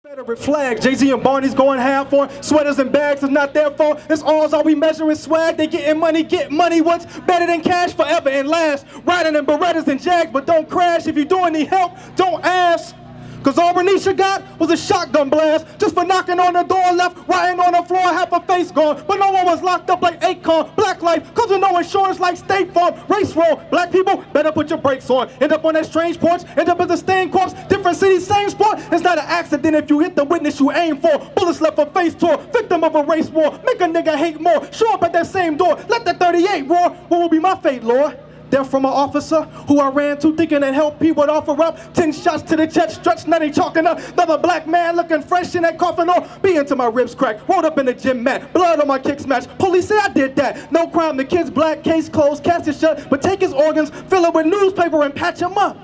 Confederate flags, Jay-Z and Barney's going half on. Sweaters and bags is not their fault. It's all we measuring swag. They getting money, get money once. Better than cash, forever and last. Riding in Berettas and Jags, but don't crash. If you do need help, don't ask. Cause all Renisha got was a shotgun blast. Just for knocking on the door, left, riding on the floor, half her face gone. But no one was locked up like Akon. Black life, cause with no insurance like State Farm. Race roll, black people, better put your brakes on. End up on that strange porch, end up as a stained corpse. Different cities, same sport. It's not an accident if you hit the witness you aim for. Bullets left for face tour, victim of a race war. Make a nigga hate more, show up at that same door. Let that 38 roar, what will be my fate, Lord? Death from an officer who I ran to thinking that help he would offer up. 10 shots to the chest, stretched, now they chalking up. Another black man looking fresh in that coffin on. Being to my ribs cracked, rolled up in the gym mat. Blood on my kicks match. Police say I did that. No crime, the kid's black, case closed, casket shut. But take his organs, fill it with newspaper and patch him up.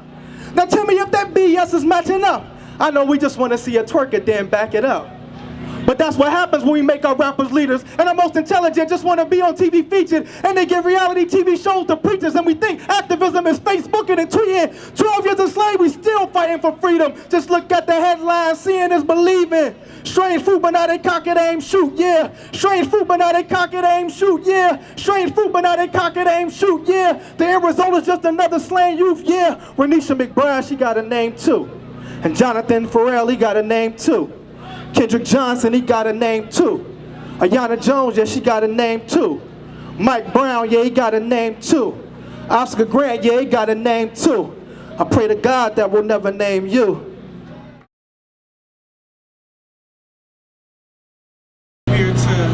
Now tell me if that BS is matching up. I know we just want to see a twerk it, then back it up. But that's what happens when we make our rappers leaders. And the most intelligent just want to be on TV featured. And they give reality TV shows to preachers. And we think activism is Facebooking and tweeting. 12 years a slave, we still fighting for freedom. Just look at the headlines, seeing is believing. Strange fruit, but now they cock it, aim, shoot, yeah. Strange fruit, but now they cock it, aim, shoot, yeah. Strange fruit, but now they cock it, aim, shoot, yeah. The end result is just another slain youth, yeah. Renisha McBride, she got a name too. And Jonathan Farrell, he got a name too. Kendrick Johnson, he got a name too. Ayanna Jones, yeah, she got a name too. Mike Brown, yeah, he got a name too. Oscar Grant, yeah, he got a name too. I pray to God that we'll never name you. Here to,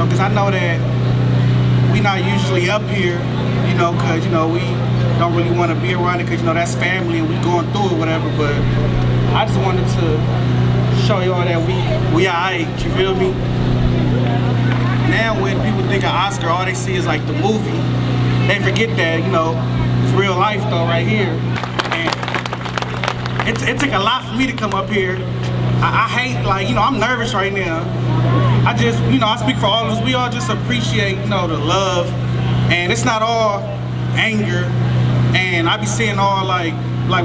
because I know that we not usually up here, because, we don't really want to be around it because, that's family and we going through it, whatever, but I just wanted to show y'all that we alright, you feel me? Now when people think of Oscar, all they see is like the movie. They forget that, it's real life though right here. And it took a lot for me to come up here. I hate, I'm nervous right now. I just, I speak for all of us. We all just appreciate, the love. And it's not all anger. And I be seeing all like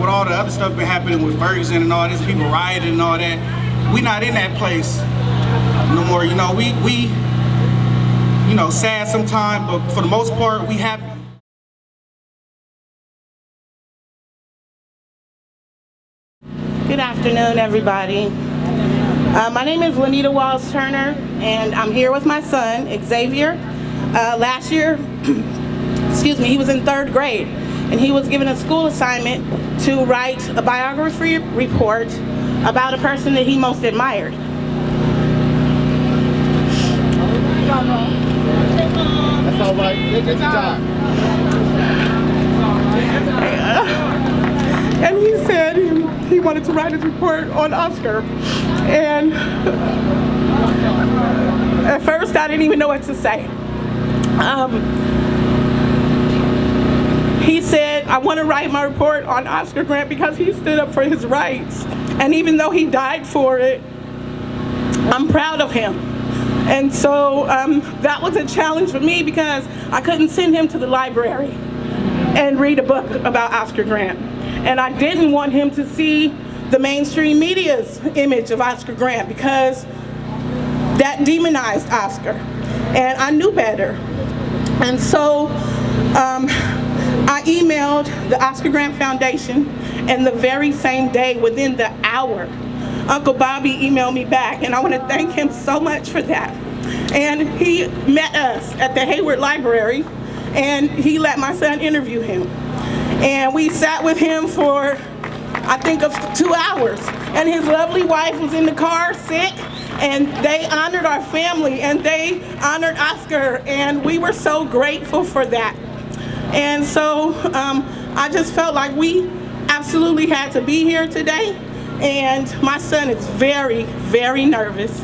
with all the other stuff been happening with Ferguson and all this, people rioting and all that. We not in that place no more, we sad sometimes, but for the most part, we happy. Good afternoon, everybody. My name is Lanita Walls Turner, and I'm here with my son, Xavier. Last year, he was in 3rd grade, and he was given a school assignment to write a biography report about a person that he most admired. That's all right. Take your time. And he said he wanted to write his report on Oscar. And at first I didn't even know what to say. He said, I want to write my report on Oscar Grant because he stood up for his rights. And even though he died for it, I'm proud of him. And so that was a challenge for me because I couldn't send him to the library and read a book about Oscar Grant. And I didn't want him to see the mainstream media's image of Oscar Grant because that demonized Oscar. And I knew better. And so I emailed the Oscar Grant Foundation, and the very same day, within the hour, Uncle Bobby emailed me back, and I want to thank him so much for that. And he met us at the Hayward Library, and he let my son interview him. And we sat with him for, I think, 2 hours. And his lovely wife was in the car sick, and they honored our family, and they honored Oscar, and we were so grateful for that. And so I just felt like we absolutely had to be here today. And my son is very, very nervous.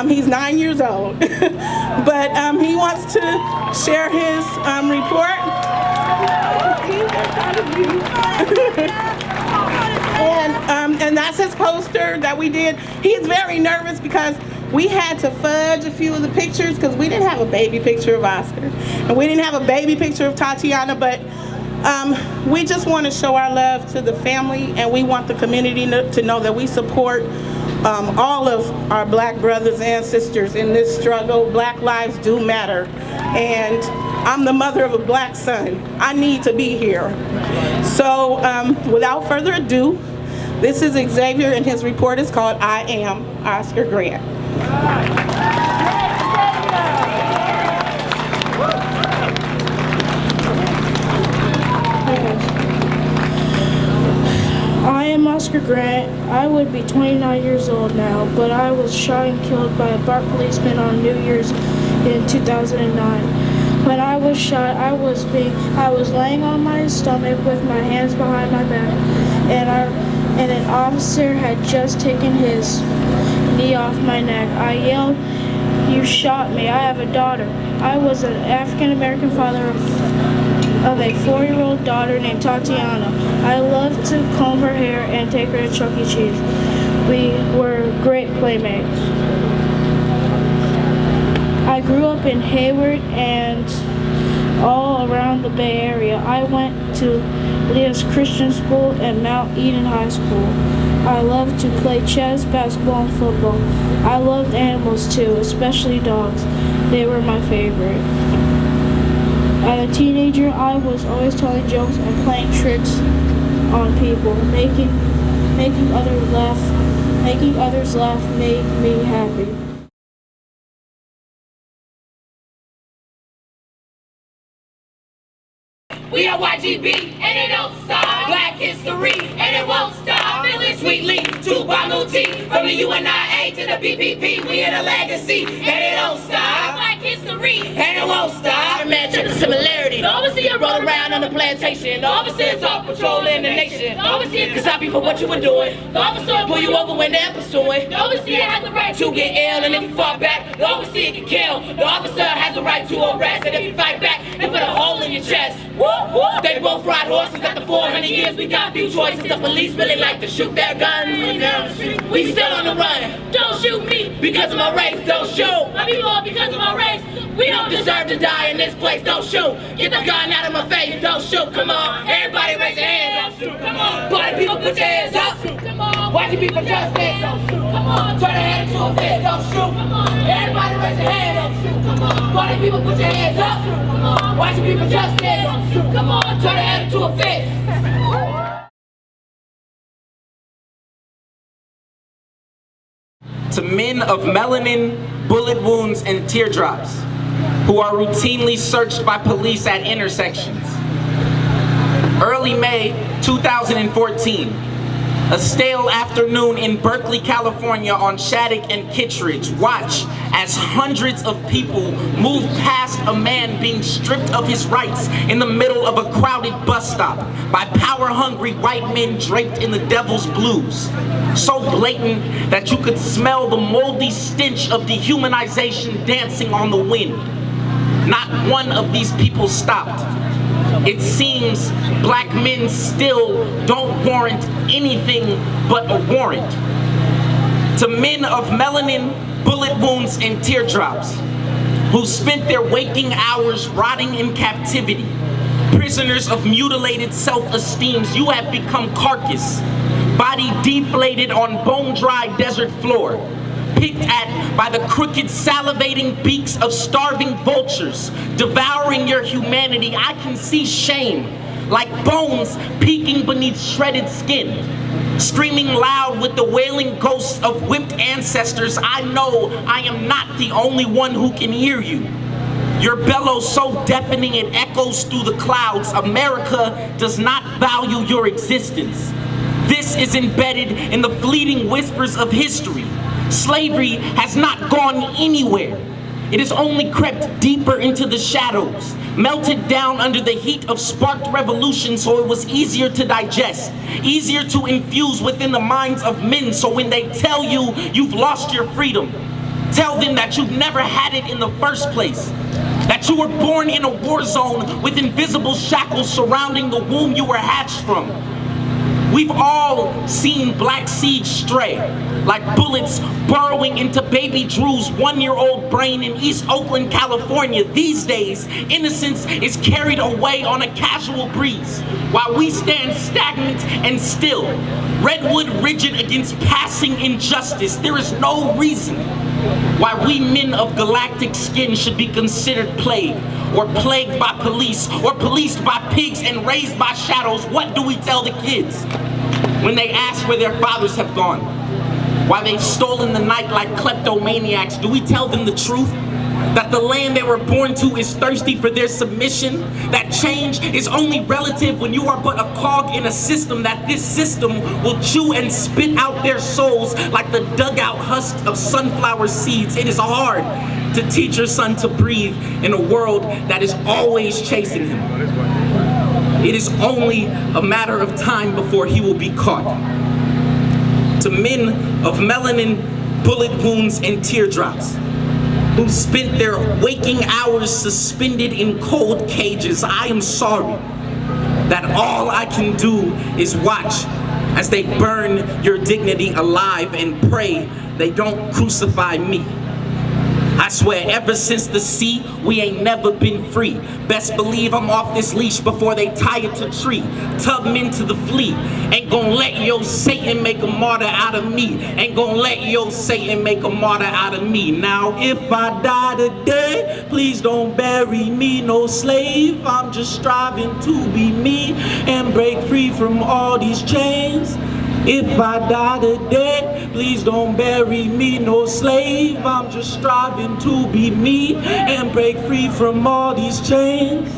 He's 9 years old, but he wants to share his report. And that's his poster that we did. He's very nervous because we had to fudge a few of the pictures because we didn't have a baby picture of Oscar. And we didn't have a baby picture of Tatiana, but We just want to show our love to the family, and we want the community to know that we support all of our black brothers and sisters in this struggle. Black lives do matter, and I'm the mother of a black son. I need to be here. So without further ado, this is Xavier, and his report is called I Am Oscar Grant. I am Oscar Grant. I would be 29 years old now, but I was shot and killed by a BART policeman on New Year's in 2009. When I was shot, I was laying on my stomach with my hands behind my back, and an officer had just taken his knee off my neck. I yelled, "You shot me, I have a daughter." I was an African-American father of a 4-year-old daughter named Tatiana. I loved to comb her hair and take her to Chuck E. Cheese. We were great playmates. I grew up in Hayward and all around the Bay Area. I went to Leah's Christian School and Mount Eden High School. I loved to play chess, basketball, and football. I loved animals too, especially dogs. They were my favorite. As a teenager, I was always telling jokes and playing tricks on people. Making others laugh made me happy. We are YGB, and it don't stop. Black history, and it won't stop. Feeling sweetly, to Bamuti. From the UNIA to the BPP, we in a legacy, and it don't stop. Black history, and it won't stop. Man, check the similarity. The overseer rode around on the plantation. The officers are patrolling the nation. The overseer can stop you for what you were doing. The officer pull you over when they're pursuing. The overseer has the right to get ill, and if you fall back, the overseer can kill. The officer has the right to arrest, and if you fight back, they put a hole in your chest. Woo, woo. They both ride horses. After 400 years, we got few choices. The police really like to shoot their guns. We still on the run. Don't shoot me because of my race. Don't shoot my people because of my race. We don't deserve to die in this place. Don't shoot. Get the gun out of my face. Don't shoot. Come on. Everybody raise your hands. Don't shoot. Come on. Party people, put your hands up. Come on. Watch you be for justice. Don't shoot. Come on. Turn your head into a fist. Don't shoot. Come on. Everybody raise your hands. Don't shoot. Come on. Party people, put your hands up. Come on. Watch you be for justice. Don't shoot. Come on. Turn your head into a fist. To men of melanin, bullet wounds, and teardrops who are routinely searched by police at intersections. Early May 2014, a stale afternoon in Berkeley, California on Shattuck and Kittredge. Watch as hundreds of people move past a man being stripped of his rights in the middle of a crowded bus stop by power-hungry white men draped in the devil's blues. So blatant that you could smell the moldy stench of dehumanization dancing on the wind. Not one of these people stopped. It seems black men still don't warrant anything but a warrant. To men of melanin, bullet wounds, and teardrops who spent their waking hours rotting in captivity, prisoners of mutilated self-esteems, you have become carcass, body deflated on bone-dry desert floor, picked at by the crooked, salivating beaks of starving vultures, devouring your humanity. I can see shame, like bones peeking beneath shredded skin, screaming loud with the wailing ghosts of whipped ancestors. I know I am not the only one who can hear you. Your bellow so deafening it echoes through the clouds. America does not value your existence. This is embedded in the fleeting whispers of history. Slavery has not gone anywhere. It has only crept deeper into the shadows, melted down under the heat of sparked revolution so it was easier to digest, easier to infuse within the minds of men, so when they tell you you've lost your freedom, tell them that you've never had it in the first place, that you were born in a war zone with invisible shackles surrounding the womb you were hatched from. We've all seen black seeds stray, like bullets burrowing into baby Drew's 1-year-old brain in East Oakland, California. These days, innocence is carried away on a casual breeze, while we stand stagnant and still, redwood rigid against passing injustice. There is no reason why we men of galactic skin should be considered plagued, or plagued by police, or policed by pigs and raised by shadows. What do we tell the kids when they ask where their fathers have gone? Why they've stolen the night like kleptomaniacs? Do we tell them the truth? That the land they were born to is thirsty for their submission? That change is only relative when you are but a cog in a system, that this system will chew and spit out their souls like the dugout husks of sunflower seeds. It is hard to teach your son to breathe in a world that is always chasing him. It is only a matter of time before he will be caught. To men of melanin, bullet wounds, and teardrops, who spent their waking hours suspended in cold cages, I am sorry that all I can do is watch as they burn your dignity alive and pray they don't crucify me. I swear, ever since the sea, we ain't never been free. Best believe I'm off this leash before they tie it to tree. Tub men to the flea. Ain't gonna let yo Satan make a martyr out of me. Ain't gonna let yo Satan make a martyr out of me. Now if I die today, please don't bury me no slave. I'm just striving to be me and break free from all these chains. If I die today, please don't bury me no slave. I'm just striving to be me and break free from all these chains.